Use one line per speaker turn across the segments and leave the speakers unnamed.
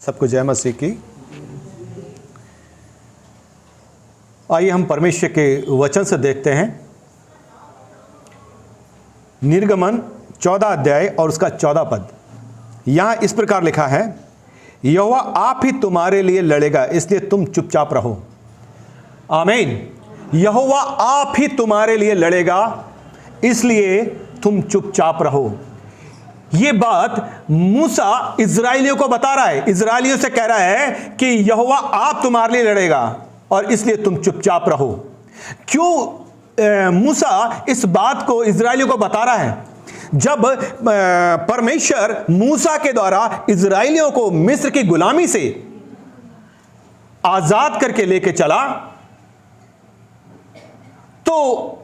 सबको जय मसीह की। आइए हम परमेश्वर के वचन से देखते हैं निर्गमन 14 अध्याय और उसका 14 पद। यहां इस प्रकार लिखा है, यहोवा आप ही तुम्हारे लिए लड़ेगा इसलिए तुम चुपचाप रहो। आमीन। यहोवा आप ही तुम्हारे लिए लड़ेगा इसलिए तुम चुपचाप रहो। ये बात मूसा इजराइलियों को बता रहा है, इजराइलियों से कह रहा है कि यहोवा आप तुम्हारे लिए लड़ेगा और इसलिए तुम चुपचाप रहो। क्यों मूसा इस बात को इजराइलियों को बता रहा है? जब परमेश्वर मूसा के द्वारा इजराइलियों को मिस्र की गुलामी से आजाद करके लेके चला, तो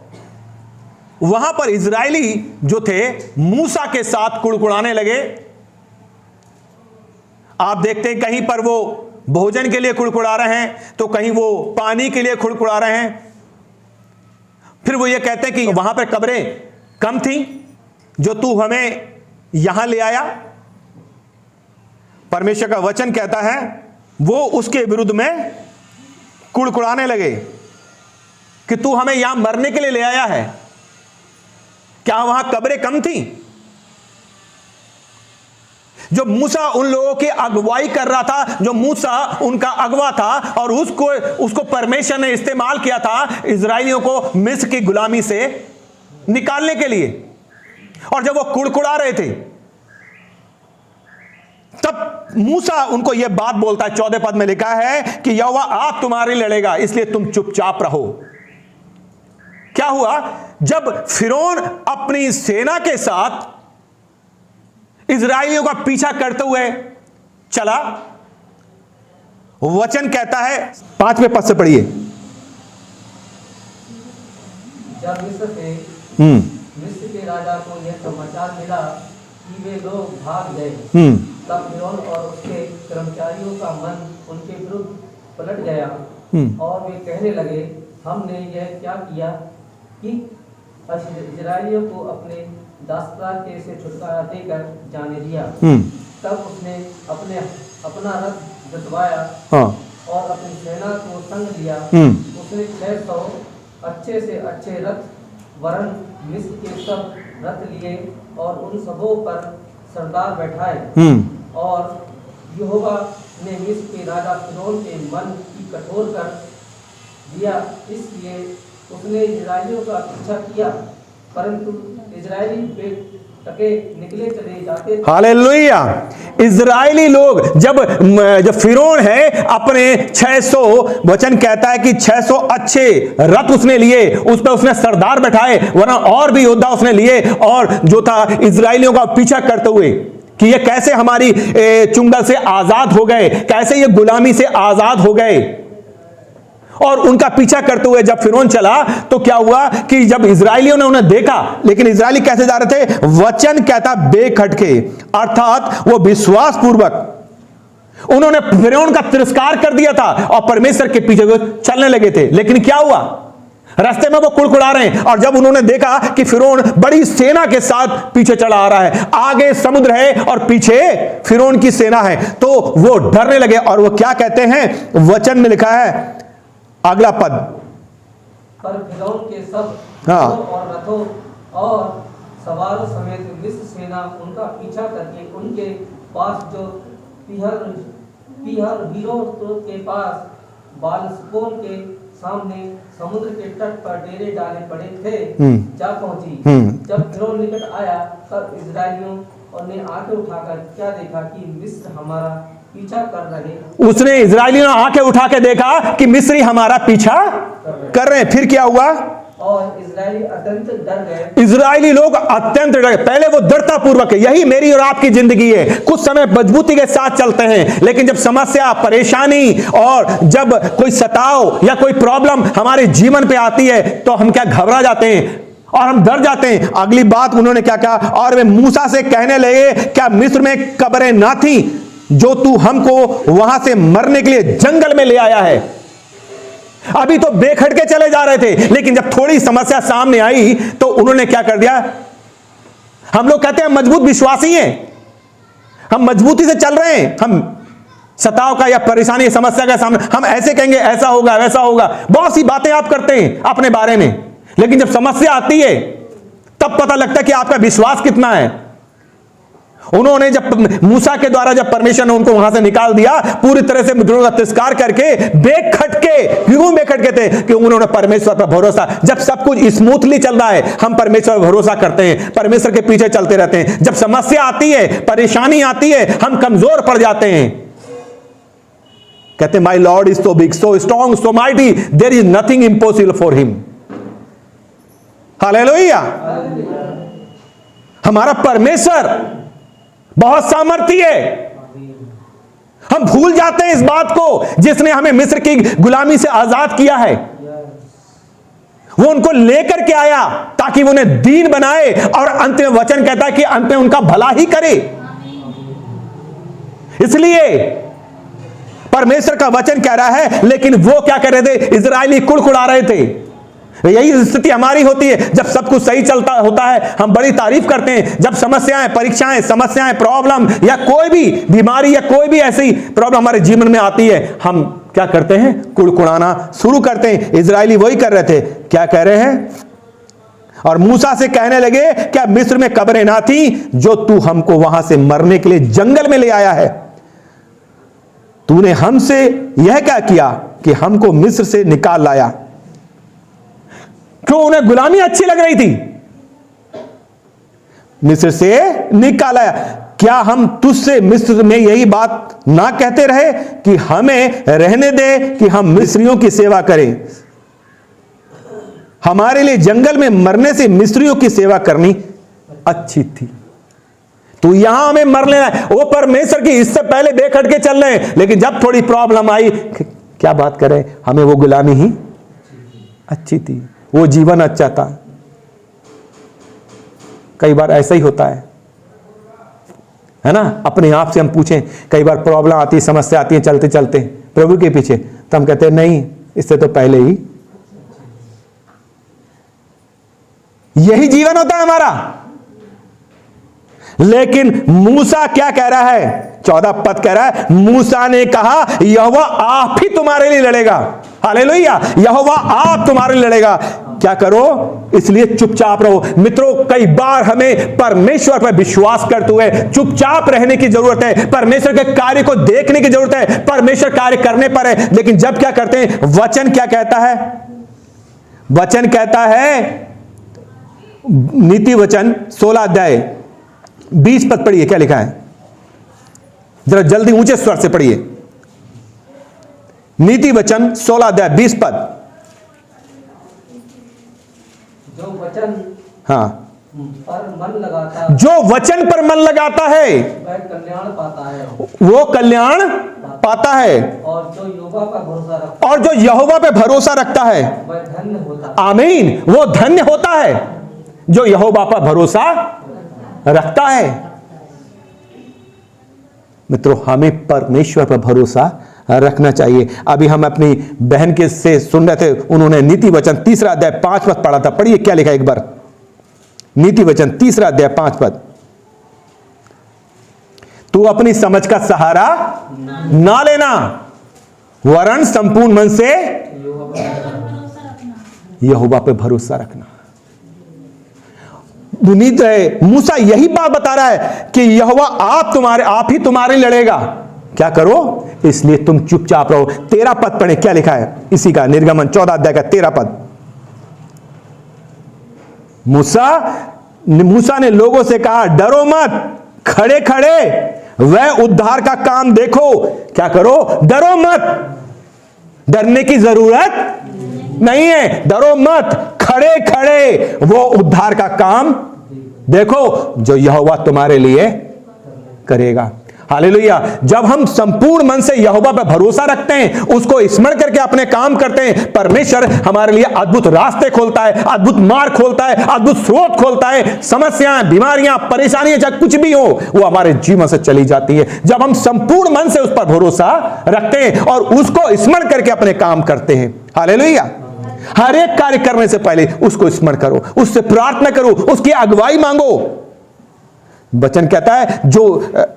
वहां पर इजरायली जो थे मूसा के साथ कुड़कुड़ाने लगे। आप देखते हैं कहीं पर वो भोजन के लिए कुड़कुड़ा रहे हैं, तो कहीं वो पानी के लिए कुड़कुड़ा रहे हैं। फिर वो ये कहते हैं कि वहां पर कब्रें कम थी जो तू हमें यहां ले आया। परमेश्वर का वचन कहता है वो उसके विरुद्ध में कुड़कुड़ाने लगे कि तू हमें यहां मरने के लिए ले आया है। क्या वहां कब्रें कम थी? जो मूसा उन लोगों की अगुवाई कर रहा था, जो मूसा उनका अगवा था और उसको परमेश्वर ने इस्तेमाल किया था इजराइलियों को मिस्र की गुलामी से निकालने के लिए। और जब वो कुड़कुड़ा रहे थे तब मूसा उनको यह बात बोलता है। 14 पद में लिखा है कि यहोवा आप तुम्हारे लड़ेगा इसलिए तुम चुपचाप रहो। क्या हुआ? जब फिरौन अपनी सेना के साथ इजराइलियों का पीछा करते हुए चला, वचन कहता है 5वें पद से पढ़िए।
जब मिस्र के राजा को यह समाचार मिला कि वे लोग भाग गए, तब फिरौन और उसके कर्मचारियों का मन उनके विरुद्ध पलट गया और वे कहने लगे, हमने यह क्या किया कि इजराइलियों को अपने दासता के से छुटकारा देकर जाने दिया। तब उसने अपना रथ जुतवाया और अपनी सेना को संग लिया। उसने 600 अच्छे से अच्छे रथ वरन मिस्र के सब रथ लिए और उन सबों पर सरदार बैठाए। और यहोवा ने मिस्र के राजा फिरौन के मन की कठोर कर दिया, इसलिए उसने इजराइलियों का पीछा किया, परंतु इजरायली टके निकले चले जाते थे।
हालेलुया। इजरायली लोग जब फिरौन है अपने 600, वचन कहता है कि 600 अच्छे रथ उसने लिए, उस पर उसने सरदार बैठाए, वरना और भी योद्धा उसने लिए, और जो था इजरायलियों का पीछा करते हुए कि ये कैसे हमारी चुंगल से आजाद हो गए, कैसे ये गुलामी से आजाद हो गए। और उनका पीछा करते हुए जब फिरौन चला तो क्या हुआ कि जब इजरायलियों ने उन्हें देखा, लेकिन इजरायली कैसे जा रहे थे? वचन कहता बेखटके, अर्थात वो विश्वास पूर्वक उन्होंने फिरौन का तिरस्कार कर दिया था और परमेश्वर के पीछे वो चलने लगे थे। लेकिन क्या हुआ? रास्ते में वो कुड़कुड़ा रहे हैं और जब उन्होंने देखा कि फिरौन बड़ी सेना के साथ पीछे चला आ रहा है, आगे समुद्र है और पीछे फिरौन की सेना है, तो वो डरने लगे। और वो क्या कहते हैं? वचन में लिखा है अगला पद,
पर फिरौन के सब और रथों और सवारों समेत मिस्र सेना उनका पीछा करके उनके पास जो पीहर हीरों के पास बालसपोन के सामने समुद्र के तट पर डेरे डाले पड़े थे जा पहुंची। जब फिरौन निकट आया तब इजराइलियों ने आंखें उठाकर क्या देखा कि मिस्र हमारा पीछा कर रहे।
उसने इजरायलियों ने आंखें उठा के देखा कि मिस्री हमारा पीछा कर रहे हैं। फिर क्या हुआ?
और इजरायली अत्यंत डर गए।
इजरायली लोग अत्यंत डर गए। पहले वो दृढ़ता पूर्वक है, यही मेरी और आपकी जिंदगी है, कुछ समय मजबूती के साथ चलते हैं, लेकिन जब समस्या, परेशानी और जब कोई सताव या कोई प्रॉब्लम हमारे जीवन पे आती है तो हम क्या घबरा जाते हैं और हम डर जाते हैं। अगली बात उन्होंने क्या कहा? और वे मूसा से कहने लगे, क्या मिस्र में कब्रें ना थी जो तू हमको वहां से मरने के लिए जंगल में ले आया है? अभी तो बेखटके चले जा रहे थे, लेकिन जब थोड़ी समस्या सामने आई तो उन्होंने क्या कर दिया? हम लोग कहते हैं मजबूत विश्वासी हैं, हम मजबूती से चल रहे हैं, हम सताव का या परेशानी या समस्या का सामना, हम ऐसे कहेंगे ऐसा होगा वैसा होगा, बहुत सी बातें आप करते हैं अपने बारे में, लेकिन जब समस्या आती है तब पता लगता है कि आपका विश्वास कितना है। उन्होंने जब मूसा के द्वारा जब परमेश्वर ने उनको वहां से निकाल दिया, पूरी तरह से मित्रों का तिरस्कार करके, बेखटके, क्यों बेखटके थे? कि उन्होंने परमेश्वर पर भरोसा, जब सब कुछ स्मूथली चल रहा है हम परमेश्वर पर भरोसा करते हैं, परमेश्वर के पीछे चलते रहते हैं। जब समस्या आती है, परेशानी आती है, हम कमजोर पड़ जाते हैं। कहते my lord is so big, so strong, so mighty, there is nothing impossible for him. Hallelujah. हमारा परमेश्वर बहुत सामर्थी है। हम भूल जाते हैं इस बात को, जिसने हमें मिस्र की गुलामी से आजाद किया है, वो उनको लेकर के आया ताकि वो उन्हें दीन बनाए, और अंत में वचन कहता है कि अंत में उनका भला ही करे। इसलिए परमेश्वर का वचन कह रहा है, लेकिन वो क्या कर रहे थे? इजरायली कुड़कुड़ा रहे थे। यही स्थिति हमारी होती है। जब सब कुछ सही चलता होता है हम बड़ी तारीफ करते हैं, जब समस्याएं, परीक्षाएं, समस्याएं, प्रॉब्लम या कोई भी बीमारी या कोई भी ऐसी प्रॉब्लम हमारे जीवन में आती है, हम क्या करते हैं? कुड़कुड़ाना शुरू करते हैं। इजरायली वही कर रहे थे। क्या कह रहे हैं? और मूसा से कहने लगे, क्या मिस्र में कब्रें ना थी जो तू हमको वहां से मरने के लिए जंगल में ले आया है? तूने हमसे यह क्या किया कि हमको मिस्र से निकाल लाया? क्यों? उन्हें गुलामी अच्छी लग रही थी, मिस्र से निकाला। क्या हम तुझसे मिस्र में यही बात ना कहते रहे कि हमें रहने दे कि हम मिस्रियों की सेवा करें? हमारे लिए जंगल में मरने से मिस्रियों की सेवा करनी अच्छी थी। तू यहां हमें मर लेना है। वो परमेश्वर की इससे पहले बेखट के चल रहे हैं, लेकिन जब थोड़ी प्रॉब्लम आई, क्या बात करें, हमें वो गुलामी ही अच्छी थी, वो जीवन अच्छा था। कई बार ऐसा ही होता है ना? अपने आप से हम पूछें, कई बार प्रॉब्लम आती है, समस्या आती है चलते चलते प्रभु के पीछे, तो हम कहते हैं नहीं, इससे तो पहले ही यही जीवन होता है हमारा। लेकिन मूसा क्या कह रहा है? 14 पद कह रहा है, मूसा ने कहा यहोवा आप ही तुम्हारे लिए लड़ेगा। हालेलुया। यहोवा आप तुम्हारे लिए लड़ेगा। क्या करो? इसलिए चुपचाप रहो। मित्रों, कई बार हमें परमेश्वर पर विश्वास करते हुए चुपचाप रहने की जरूरत है। परमेश्वर के कार्य को देखने की जरूरत है। परमेश्वर कार्य करने पर है, लेकिन जब क्या करते हैं? वचन क्या कहता है? वचन कहता है, नीति वचन 16 अध्याय 20 पद पढ़िए, क्या लिखा है? जरा जल्दी ऊंचे स्वर से पढ़िए। नीति वचन 16 अध्याय 20 पद।
जो वचन
हाँ,
पर मन लगाता है,
जो वचन पर मन लगाता है
वह कल्याण पाता है,
वो कल्याण पाता है,
और जो यहोवा पर भरोसा रखता
और जो यहोवा पे भरोसा रखता है
वह धन्य होता है।
आमीन, वो धन्य होता है जो यहोवा पर भरोसा रखता है। मित्रों, हमें परमेश्वर पर भरोसा रखना चाहिए। अभी हम अपनी बहन के से सुन रहे थे, उन्होंने नीति वचन 3 अध्याय 5 पद पढ़ा था। पढ़िए क्या लिखा एक बार। नीति वचन 3 अध्याय 5 पद। तू अपनी समझ का सहारा ना लेना, वरन संपूर्ण मन से यहोवा पे भरोसा रखना। नीति है, मूसा यही बात बता रहा है कि यहोवा आप ही तुम्हारे लड़ेगा। क्या करो? इसलिए तुम चुपचाप रहो। 13 पद पढ़े, क्या लिखा है इसी का? निर्गमन 14 अध्याय का 13 पद। मूसा ने लोगों से कहा, डरो मत, खड़े खड़े वह उद्धार का काम देखो। क्या करो? डरो मत, डरने की जरूरत नहीं है। डरो मत, खड़े खड़े वो उद्धार का काम देखो जो यहोवा तुम्हारे लिए करेगा। हालेलुया। जब हम संपूर्ण मन से यहोवा पर भरोसा रखते हैं, उसको स्मरण करके अपने काम करते हैं, परमेश्वर हमारे लिए अद्भुत रास्ते खोलता है, अद्भुत मार्ग खोलता है, अद्भुत स्रोत खोलता है। समस्याएं, बीमारियां, परेशानियां चाहे कुछ भी हो, वो हमारे जीवन से चली जाती है जब हम संपूर्ण मन से उस पर भरोसा रखते हैं और उसको स्मरण करके अपने काम करते हैं। हालेलुया। हर एक कार्य करने से पहले उसको स्मरण करो, उससे प्रार्थना करो, उसकी अगुवाई मांगो। वचन कहता है जो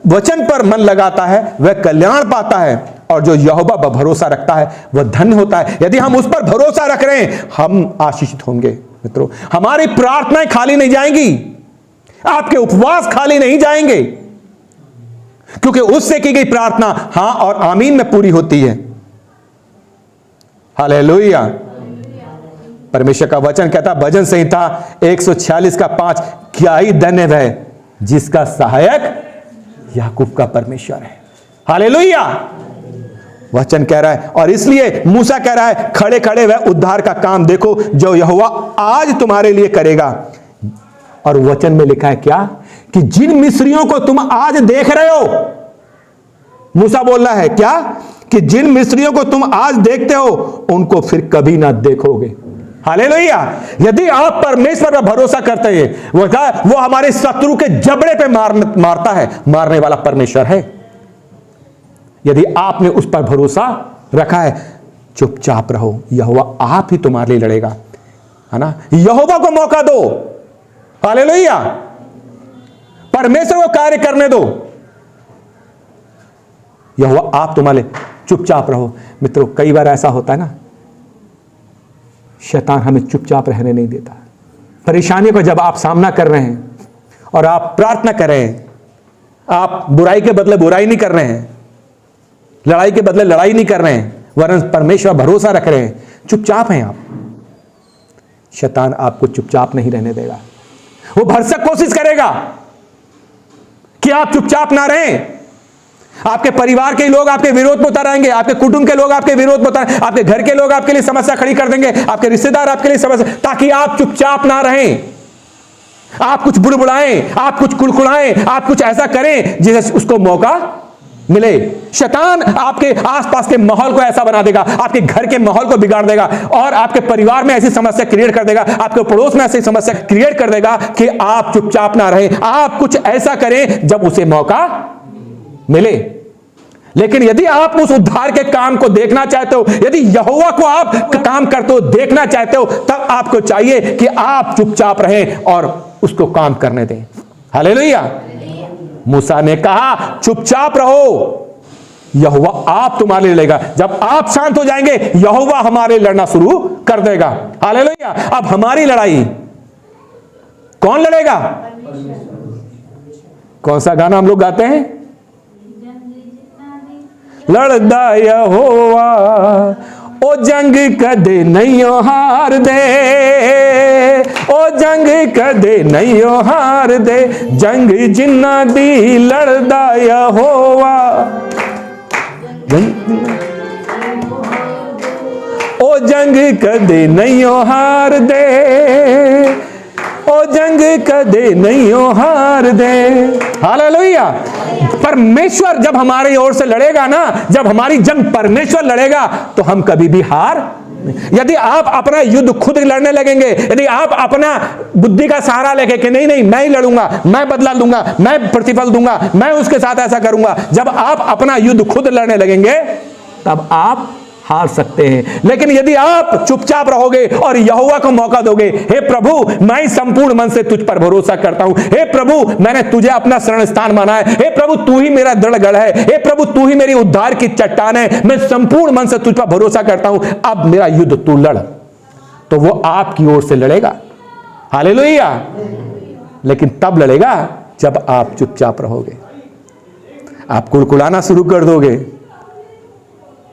वचन पर मन लगाता है वह कल्याण पाता है, और जो यहोवा पर भरोसा रखता है वह धन्य होता है। यदि हम उस पर भरोसा रख रहे हैं हम आशीषित होंगे। मित्रों, हमारी प्रार्थनाएं खाली नहीं जाएंगी, आपके उपवास खाली नहीं जाएंगे, क्योंकि उससे की गई प्रार्थना हां और आमीन में पूरी होती है। हालेलुया। परमेश्वर का वचन कहता है भजन संहिता 146 का 5, क्या ही धन्य वह जिसका सहायक याकूब का परमेश्वर है। हालेलुया। वचन कह रहा है, और इसलिए मूसा कह रहा है खड़े खड़े वह उद्धार का काम देखो जो यहोवा आज तुम्हारे लिए करेगा। और वचन में लिखा है क्या, कि जिन मिस्रियों को तुम आज देख रहे हो, मूसा बोल रहा है क्या, कि जिन मिस्रियों को तुम आज देखते हो उनको फिर कभी ना देखोगे। हालेलुया। यदि आप परमेश्वर पर भरोसा करते हैं, वो हमारे शत्रु के जबड़े पे मारता है, मारने वाला परमेश्वर है। यदि आपने उस पर भरोसा रखा है, चुपचाप रहो, यहोवा आप ही तुम्हारे लिए लड़ेगा, है ना। यहोवा को मौका दो। हालेलुया। परमेश्वर को कार्य करने दो, यहोवा आप तुम्हारे लिए, चुपचाप रहो। मित्रों, कई बार ऐसा होता है ना, शैतान हमें चुपचाप रहने नहीं देता। परेशानियों का जब आप सामना कर रहे हैं और आप प्रार्थना कर रहे हैं, आप बुराई के बदले बुराई नहीं कर रहे हैं, लड़ाई के बदले लड़ाई नहीं कर रहे हैं, वरन परमेश्वर भरोसा रख रहे हैं, चुपचाप हैं आप, शैतान आपको चुपचाप नहीं रहने देगा। वो भरसक कोशिश करेगा कि आप चुपचाप ना रहें। आपके परिवार के लोग आपके विरोध में उतर आएंगे, आपके कुटुंब के लोग आपके विरोध में उतर, आपके घर के लोग आपके लिए समस्या खड़ी कर देंगे, आपके रिश्तेदार आपके लिए समस्या, ताकि आप चुपचाप ना रहें, आप कुछ बुड़बुड़ाएं, आप कुछ कुड़कुड़ाएं, आप कुछ ऐसा करें जिससे उसको मौका मिले। शैतान आपके आसपास के माहौल को ऐसा बना देगा, आपके घर के माहौल को बिगाड़ देगा, और आपके परिवार में ऐसी समस्या क्रिएट कर देगा, आपके पड़ोस में ऐसी समस्या क्रिएट कर देगा कि आप चुपचाप ना रहें, आप कुछ ऐसा करें जब उसे मौका मिले। लेकिन यदि आप उस उद्धार के काम को देखना चाहते हो, यदि यहोवा को आप काम करते हो देखना चाहते हो, तब आपको चाहिए कि आप चुपचाप रहें और उसको काम करने दें। हालेलुया। मूसा ने कहा चुपचाप रहो, यहोवा आप तुम्हारे लिए लड़ेगा। जब आप शांत हो जाएंगे, यहोवा हमारे लड़ना शुरू कर देगा। हालेलुया। अब हमारी लड़ाई कौन लड़ेगा? कौन सा गाना हम लोग गाते हैं? लड़दा यहोवा ओ जंग कदे नहीं हार दे, ओ जंग कदे नहीं हार दे, जंग जिन्ना दी लड़दा यहोवा, ओ जंग कदे नहीं हार दे, ओ जंग कदे नहीं हार दे। हालेलुया। परमेश्वर जब हमारी ओर से लड़ेगा ना, जब हमारी जंग परमेश्वर लड़ेगा, तो हम कभी भी हार। यदि आप अपना युद्ध खुद लड़ने लगेंगे, यदि आप अपना बुद्धि का सहारा लेके कि नहीं नहीं मैं ही लड़ूंगा, मैं बदला लूंगा, मैं प्रतिफल दूंगा, मैं उसके साथ ऐसा करूंगा, जब आप अपना युद्ध खुद लड़ने लगेंगे तब आप हार सकते हैं। लेकिन यदि आप चुपचाप रहोगे और यहोवा को मौका दोगे, हे प्रभु मैं संपूर्ण मन से तुझ पर भरोसा करता हूं, हे प्रभु मैंने तुझे अपना शरण स्थान माना है, हे प्रभु तू ही मेरा दृढ़ गढ़ है, हे प्रभु तू ही मेरी उद्धार की चट्टान है, मैं संपूर्ण मन से तुझ पर भरोसा करता हूं, अब मेरा युद्ध तू लड़, तो वो आपकी ओर से लड़ेगा। हालेलुया। लेकिन तब लड़ेगा जब आप चुपचाप रहोगे। आप कुड़कुड़ाना शुरू कर दोगे,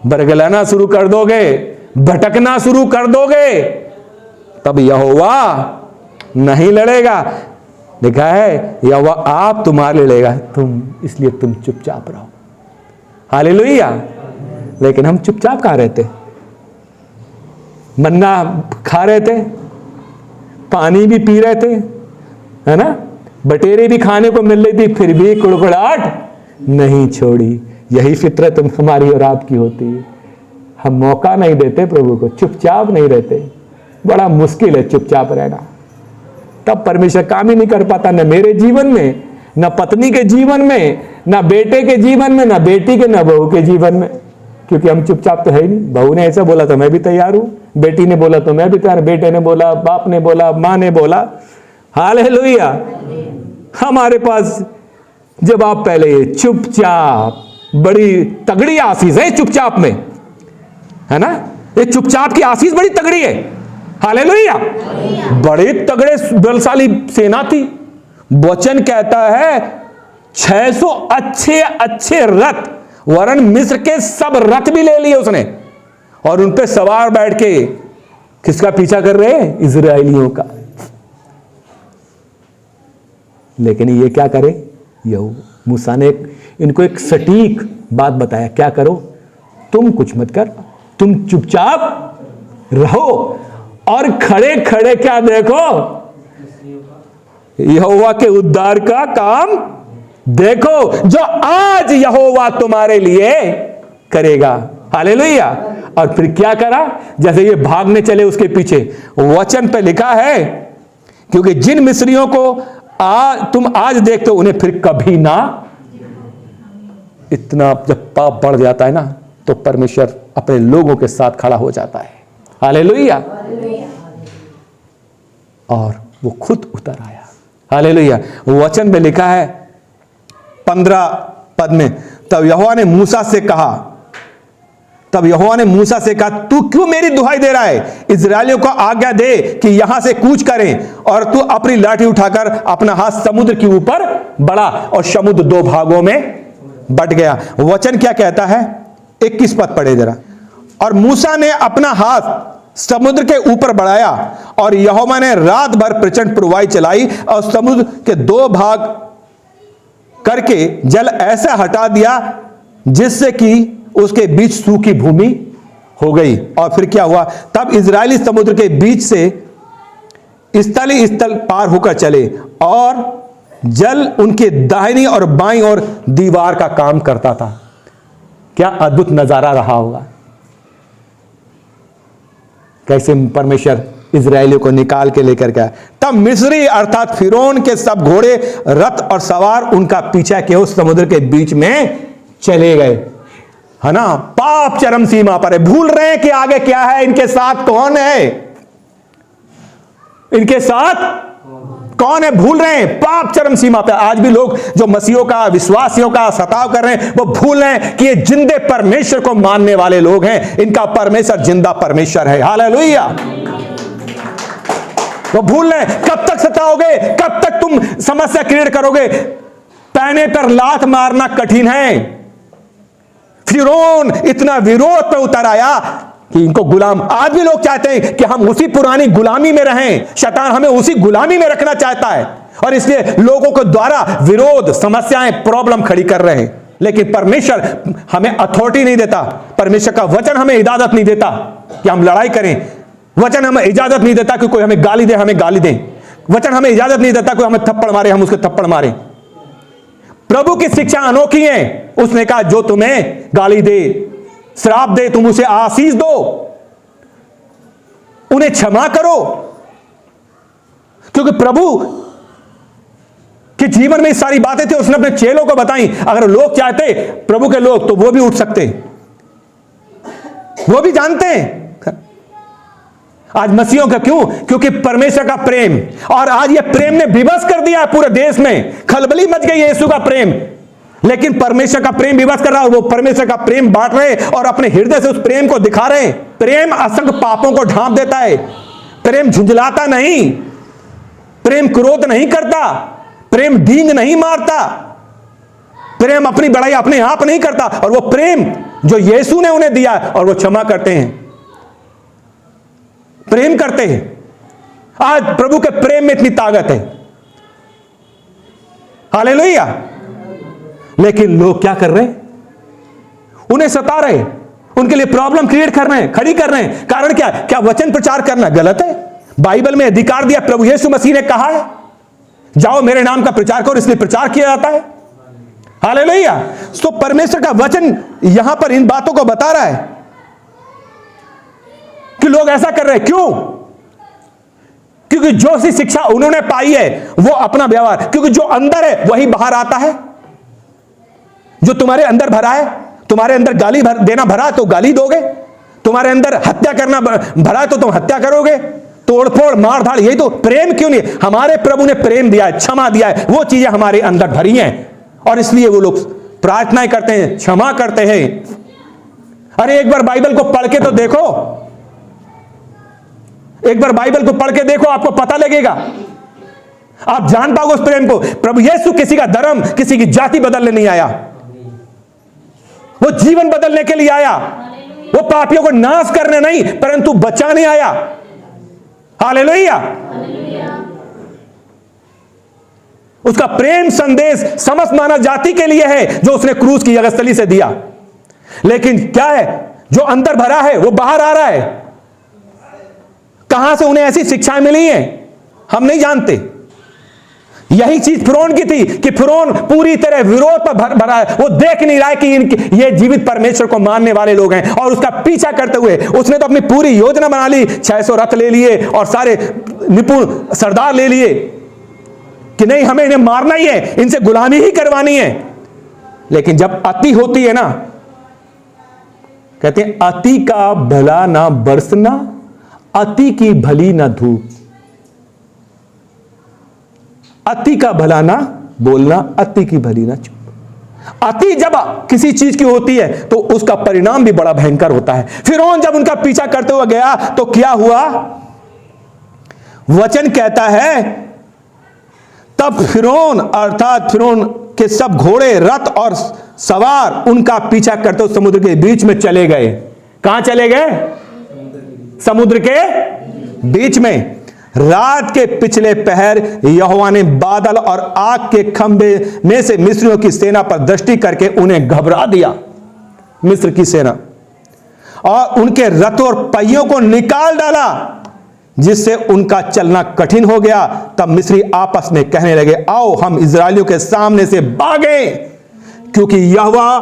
बरगलाना शुरू कर दोगे, भटकना शुरू कर दोगे, तब यहोवा नहीं लड़ेगा। लिखा है यहोवा आप तुम्हारे लिए लड़ेगा, तुम इसलिए तुम चुपचाप रहो। हालेलुया। लेकिन हम चुपचाप कहाँ रहते? मन्ना खा रहे थे, पानी भी पी रहे थे, है ना, बटेरे भी खाने को मिल रही थी, फिर भी कुड़कुड़ाहट नहीं छोड़ी। यही फितरत हमारी और आपकी होती है। हम मौका नहीं देते प्रभु को, चुपचाप नहीं रहते। बड़ा मुश्किल है चुपचाप रहना, तब परमेश्वर काम ही नहीं कर पाता, न मेरे जीवन में, न पत्नी के जीवन में, न बेटे के जीवन में, न बेटी के, न बहू के जीवन में, क्योंकि हम चुपचाप तो है ही नहीं। बहू ने ऐसा बोला तो मैं भी तैयार हूं, बेटी ने बोला तो मैं भी तैयार, बेटे ने बोला, बाप ने बोला, माँ ने बोला। हालेलुया। हमारे पास जब आप पहले चुपचाप, बड़ी तगड़ी आशीष है चुपचाप में, है ना, ये चुपचाप की आशीष बड़ी तगड़ी है। हालेलुया। बड़े तगड़े बलशाली सेना थी। वचन कहता है 600 अच्छे अच्छे रथ, वरन मिस्र के सब रथ भी ले लिए उसने, और उन पे सवार बैठ के किसका पीछा कर रहे हैं? इजराइलियों का। लेकिन ये क्या करे? मूसा ने इनको एक सटीक बात बताया, क्या करो? तुम कुछ मत कर, तुम चुपचाप रहो और खड़े खड़े क्या देखो? यहोवा के उद्धार का काम देखो, जो आज यहोवा तुम्हारे लिए करेगा। हालेलुया। और फिर क्या करा? जैसे ये भागने चले उसके पीछे, वचन पे लिखा है, क्योंकि जिन मिस्रियों को तुम आज देखते हो उन्हें फिर कभी ना। इतना जब पाप बढ़ जाता है ना, तो परमेश्वर अपने लोगों के साथ खड़ा हो जाता है। हालेलुया। और वो खुद उतर आया। हालेलुया। वचन में लिखा है 15 पद में, तब यहोवा ने मूसा से कहा, तू क्यों मेरी दुहाई दे रहा है? इजरायलियों को आज्ञा दे कि यहां से कूच करें, और तू अपनी लाठी उठाकर अपना हाथ समुद्र के ऊपर बढ़ा, और समुद्र 2 भागों में बट गया। वचन क्या कहता है? 21 पद पढ़े जरा। और मूसा ने अपना हाथ समुद्र के ऊपर बढ़ाया, और यहोवा ने रात भर प्रचंड पुरवाई चलाई, और समुद्र के 2 भाग करके जल ऐसा हटा दिया जिससे कि उसके बीच सूखी भूमि हो गई। और फिर क्या हुआ? तब इजरायली समुद्र के बीच से स्थल पार होकर चले, और जल उनके दाहिनी और बाईं ओर दीवार का काम करता था। क्या अद्भुत नजारा रहा होगा! कैसे परमेश्वर इजरायलियों को निकाल के लेकर गया। तब मिस्री अर्थात फिरौन के सब घोड़े, रथ और सवार उनका पीछा किए उस समुद्र के बीच में चले गए। है ना, पाप चरम सीमा पर है। भूल रहे हैं कि आगे क्या है, इनके साथ कौन है, इनके साथ कौन है, भूल रहे हैं। पाप चरम सीमा पे। आज भी लोग जो मसीहों का, विश्वासियों का सताव कर रहे हैं, वो भूल रहे हैं कि ये जिंदे परमेश्वर को मानने वाले लोग हैं। इनका परमेश्वर जिंदा परमेश्वर है। हालेलुया। वो भूल रहे हैं। कब तक सताओगे? कब तक तुम समस्या क्रिएट करोगे? पैने पर लात मारना कठिन है। फिरौन इतना विरोध पे उतर आया कि इनको गुलाम। आज भी लोग चाहते हैं कि हम उसी पुरानी गुलामी में रहें। शैतान हमें उसी गुलामी में रखना चाहता है, और इसलिए लोगों के द्वारा विरोध, समस्याएं, प्रॉब्लम खड़ी कर रहे हैं। लेकिन परमेश्वर हमें अथॉरिटी नहीं देता। परमेश्वर का वचन हमें इजाजत नहीं देता कि हम लड़ाई करें। वचन हमें इजाजत नहीं देता कि कोई हमें गाली दे, हमें गाली दे। वचन हमें इजाजत नहीं देता कोई हमें थप्पड़ मारे, हम उसके थप्पड़ मारे। प्रभु की शिक्षा अनोखी है। उसने कहा जो तुम्हें गाली दे, श्राप दे, तुम उसे आशीष दो, उन्हें क्षमा करो। क्योंकि प्रभु के जीवन में सारी बातें थी, उसने अपने चेलों को बताई। अगर लोग चाहते, प्रभु के लोग, तो वो भी उठ सकते, वो भी जानते हैं। आज मसीहों का क्यों? क्योंकि परमेश्वर का प्रेम, और आज ये प्रेम ने विवश कर दिया है पूरे देश में। खलबली मच गई है यीशु का प्रेम, लेकिन परमेश्वर का प्रेम विवश कर रहा है। वो परमेश्वर का प्रेम बांट रहे और अपने हृदय से उस प्रेम को दिखा रहे हैं। प्रेम असंख्य पापों को ढांप देता है। प्रेम झुंझलाता नहीं, प्रेम क्रोध नहीं करता, प्रेम डींग नहीं मारता, प्रेम अपनी बड़ाई अपने आप नहीं करता। और वो प्रेम जो यीशु ने उन्हें दिया, और वो क्षमा करते हैं, प्रेम करते हैं। आज प्रभु के प्रेम में इतनी ताकत है। हालेलुया। लेकिन लोग क्या कर रहे हैं? उन्हें सता रहे, उनके लिए प्रॉब्लम क्रिएट कर रहे हैं, खड़ी कर रहे हैं। कारण क्या? क्या वचन प्रचार करना गलत है? बाइबल में अधिकार दिया, प्रभु यीशु मसीह ने कहा है जाओ मेरे नाम का प्रचार करो, इसलिए प्रचार किया जाता है। हालेलुया। तो परमेश्वर का वचन यहां पर इन बातों को बता रहा है कि लोग ऐसा कर रहे हैं। क्यों? क्योंकि जो सी शिक्षा उन्होंने पाई है वो अपना व्यवहार, क्योंकि जो अंदर है वही बाहर आता है। जो तुम्हारे अंदर भरा है, तुम्हारे अंदर गाली देना भरा है तो गाली दोगे, तुम्हारे अंदर हत्या करना भरा है तो तुम हत्या करोगे, तोड़फोड़ मारधाड़। यही तो प्रेम क्यों नहीं? हमारे प्रभु ने प्रेम दिया है, क्षमा दिया है, वो चीजें हमारे अंदर भरी हैं। और इसलिए वो लोग प्रार्थनाएं करते हैं, क्षमा करते हैं। अरे एक बार बाइबल को पढ़ के तो देखो, एक बार बाइबल को पढ़ के देखो, आपको पता लगेगा, आप जान पाओगे उस प्रेम को। प्रभु यीशु किसी का धर्म, किसी की जाति बदलने नहीं आया, वो जीवन बदलने के लिए आया। वो पापियों को नाश करने नहीं परंतु बचाने आया। हालेलुया। उसका प्रेम संदेश समस्त मानव जाति के लिए है जो उसने क्रूस की जगस्थली से दिया। लेकिन क्या है, जो अंदर भरा है वो बाहर आ रहा है। कहां से उन्हें ऐसी शिक्षाएं मिली हैं हम नहीं जानते। यही चीज फिरौन की थी कि फिरौन पूरी तरह विरोध पर भरा है। वो देख नहीं रहा है कि ये जीवित परमेश्वर को मानने वाले लोग हैं, और उसका पीछा करते हुए उसने तो अपनी पूरी योजना बना ली। 600 रथ ले लिए और सारे निपुण सरदार ले लिए कि नहीं, हमें इन्हें मारना ही है, इनसे गुलामी ही करवानी है। लेकिन जब अति होती है ना, कहते हैं अति का भला ना बरसना, अति की भली ना धूप। अति का भला ना बोलना, अति की भली ना चुप। अति जब किसी चीज की होती है तो उसका परिणाम भी बड़ा भयंकर होता है। फिरौन जब उनका पीछा करते हुए गया तो क्या हुआ, वचन कहता है तब फिरौन अर्थात फिरौन के सब घोड़े, रथ और सवार उनका पीछा करते हुए समुद्र के बीच में चले गए। कहां चले गए? समुद्र के बीच में। रात के पिछले पहर यहोवा ने बादल और आग के खंभे में से मिस्रियों की सेना पर दृष्टि करके उन्हें घबरा दिया, मिस्र की सेना, और उनके रथों और पहियों को निकाल डाला, जिससे उनका चलना कठिन हो गया। तब मिस्री आपस में कहने लगे, आओ हम इजरायलियों के सामने से भागें, क्योंकि यहोवा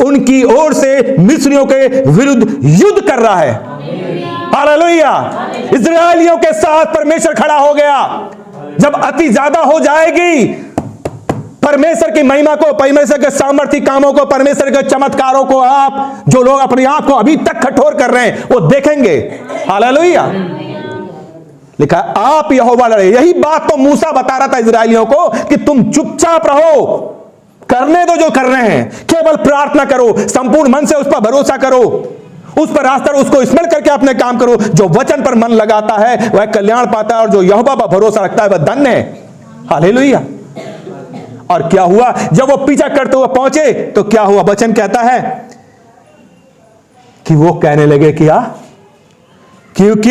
उनकी ओर से मिस्रियों के विरुद्ध युद्ध कर रहा है। हालेलुया। इजरायलियों के साथ परमेश्वर खड़ा हो गया। जब अति ज्यादा हो जाएगी, परमेश्वर की महिमा को, परमेश्वर के सामर्थ्य कामों को, परमेश्वर के चमत्कारों को आप जो लोग अपनी आंख को अभी तक कठोर कर रहे हैं वो देखेंगे। हालेलुया। लिखा आप यहोवा लड़े। यही बात तो मूसा बता रहा था इजरायलियों को कि तुम चुपचाप रहो, करने दो जो कर रहे हैं, केवल प्रार्थना करो, संपूर्ण मन से उस पर भरोसा करो, उस पर रास्ता, उसको स्मरण करके अपने काम करो। जो वचन पर मन लगाता है वह कल्याण पाता है, और जो यहोवा पर भरोसा रखता है वह धन्य है। हालेलुया। और क्या हुआ, जब वो पीछा करते हुए पहुंचे तो क्या हुआ, वचन कहता है कि वो कहने लगे क्या, क्योंकि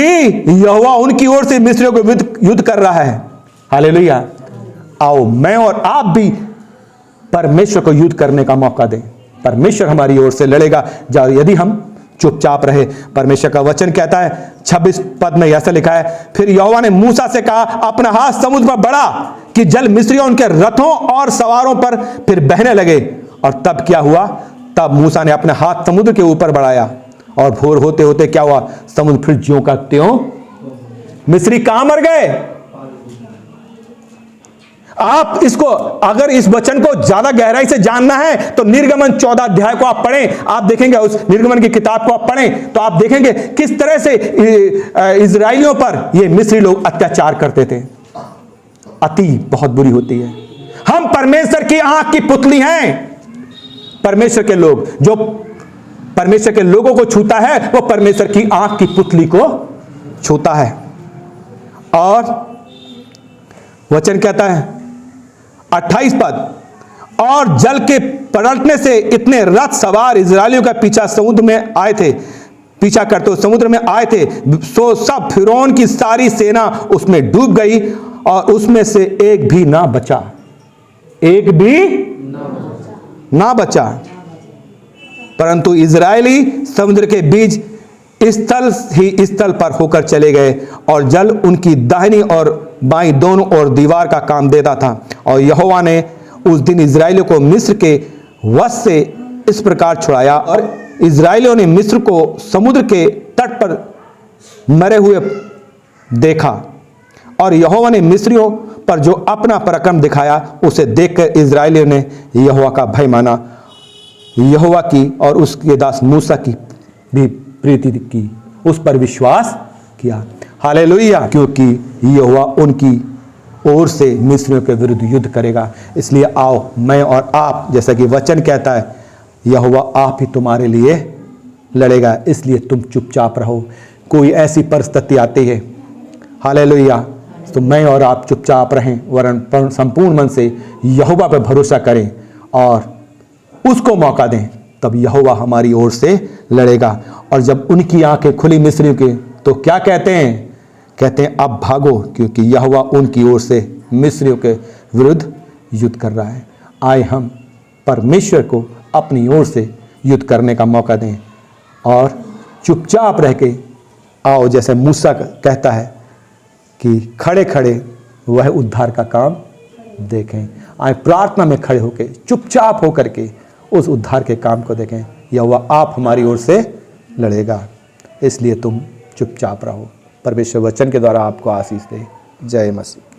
यहोवा उनकी ओर से मिस्रियों को युद्ध कर रहा है। हालेलुया। आओ मैं और आप भी परमेश्वर को युद्ध करने का मौका दें। परमेश्वर हमारी ओर से लड़ेगा यदि हम चुपचाप रहे। परमेश्वर का वचन कहता है 26 पद में ऐसा लिखा है, फिर यहोवा ने मूसा से कहा, अपना हाथ समुद्र पर बढ़ा कि जल मिस्रियों उनके रथों और सवारों पर फिर बहने लगे। और तब क्या हुआ, तब मूसा ने अपना हाथ समुद्र के ऊपर बढ़ाया, और भोर होते होते क्या हुआ, समुद्र फिर ज्यों का त्यों। मिस्री कहां मर गए। आप इसको, अगर इस वचन को ज्यादा गहराई से जानना है तो निर्गमन 14 अध्याय को आप पढ़ें। आप देखेंगे, उस निर्गमन की किताब को आप पढ़ें तो आप देखेंगे किस तरह से इजरायलियों पर ये मिस्री लोग अत्याचार करते थे। अति बहुत बुरी होती है। हम परमेश्वर की आंख की पुतली हैं। परमेश्वर के लोग, जो परमेश्वर के लोगों को छूता है वो परमेश्वर की आंख की पुतली को छूता है। और वचन कहता है 28 पद, और जल के पलटने से इतने रथ सवार इजरायलियों का पीछा समुद्र में आए थे, पीछा करते हुए समुद्र में आए थे, सो सब फिरौन की सारी सेना उसमें डूब गई और उसमें से एक भी ना बचा, एक भी ना बचा। परंतु इजरायली समुद्र के बीच स्थल पर होकर चले गए, और जल उनकी दाहिनी और बाईं दोनों ओर दीवार का काम देता था। और यहोवा ने उस दिन इजरायलियों को मिस्र के वश से इस प्रकार छुड़ाया, और इजरायलियों ने मिस्र को समुद्र के तट पर मरे हुए देखा, और यहोवा ने मिस्रियों पर जो अपना पराक्रम दिखाया उसे देखकर इजरायलियों ने यहोवा का भय माना, यहोवा की और उसके दास मूसा की भी प्रीति की, उस पर विश्वास किया। हालेलुया। क्योंकि यहोवा उनकी ओर से मिस्रियों के विरुद्ध युद्ध करेगा। इसलिए आओ मैं और आप, जैसा कि वचन कहता है, यहोवा आप ही तुम्हारे लिए लड़ेगा, इसलिए तुम चुपचाप रहो। कोई ऐसी परिस्थिति आती है, हालेलुया, तो मैं और आप चुपचाप रहें, वरन संपूर्ण मन से यहोवा पर भरोसा करें और उसको मौका दें, तब यहोवा हमारी ओर से लड़ेगा। और जब उनकी आंखें खुली मिस्रियों की, तो क्या कहते हैं? कहते हैं अब भागो, क्योंकि यहोवा उनकी ओर से मिस्रियों के विरुद्ध युद्ध कर रहा है। आए हम परमेश्वर को अपनी ओर से युद्ध करने का मौका दें और चुपचाप रह के आओ, जैसे मूसा कहता है कि खड़े खड़े वह उद्धार का काम देखें। आए प्रार्थना में खड़े होकर चुपचाप होकर के उस उद्धार के काम को देखें। यहोवा आप हमारी ओर से लड़ेगा, इसलिए तुम चुपचाप रहो। परमेश्वर वचन के द्वारा आपको आशीष दे। जय मसीह।